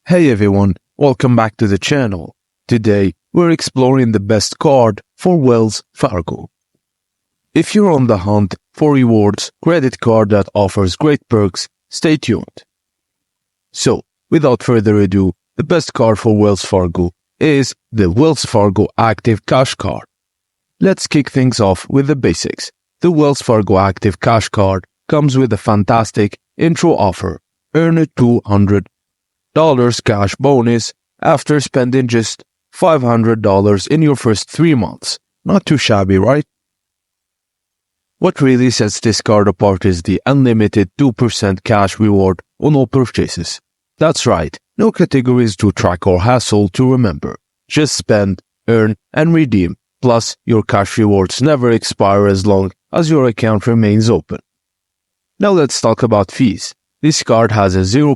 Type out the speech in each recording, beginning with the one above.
Hey everyone, welcome back to the channel. Today, we're exploring the best card for Wells Fargo. If you're on the hunt for rewards credit card that offers great perks, stay tuned. So, without further ado, the best card for Wells Fargo is the Wells Fargo Active Cash Card. Let's kick things off with the basics. The Wells Fargo Active Cash Card comes with a fantastic intro offer. Earn a $200 cash bonus after spending just $500 in your first 3 months. Not too shabby, right? What really sets this card apart is the unlimited 2% cash reward on all purchases. That's right, no categories to track or hassle to remember. Just spend, earn, and redeem. Plus, your cash rewards never expire as long as your account remains open. Now let's talk about fees. This card has a $0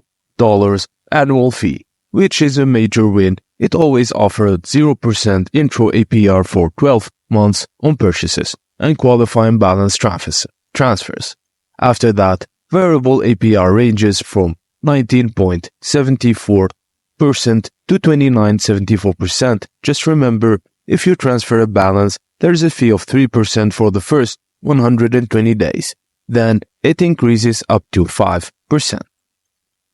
annual fee, which is a major win. It always offers 0% intro APR for 12 months on purchases and qualifying balance transfers. After that, variable APR ranges from 19.74% to 29.74%. Just remember, if you transfer a balance, there's a fee of 3% for the first 120 days. Then it increases up to 5%.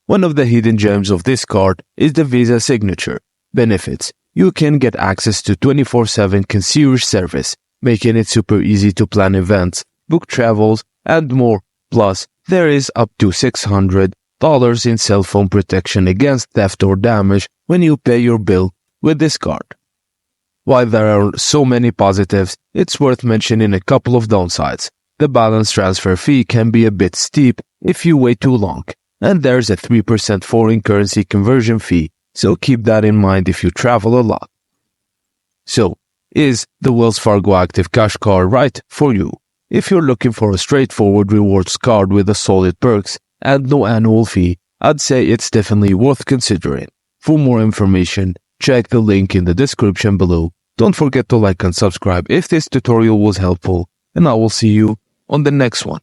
One of the hidden gems of this card is the Visa Signature benefits. You can get access to 24/7 concierge service, making it super easy to plan events, book travels, and more. Plus, there is up to $600 in cell phone protection against theft or damage when you pay your bill with this card. While there are so many positives, it's worth mentioning a couple of downsides. The balance transfer fee can be a bit steep if you wait too long, and there's a 3% foreign currency conversion fee, so keep that in mind if you travel a lot. So, is the Wells Fargo Active Cash Card right for you? If you're looking for a straightforward rewards card with a solid perks and no annual fee, I'd say it's definitely worth considering. For more information, check the link in the description below. Don't forget to like and subscribe if this tutorial was helpful, and I will see you on the next one.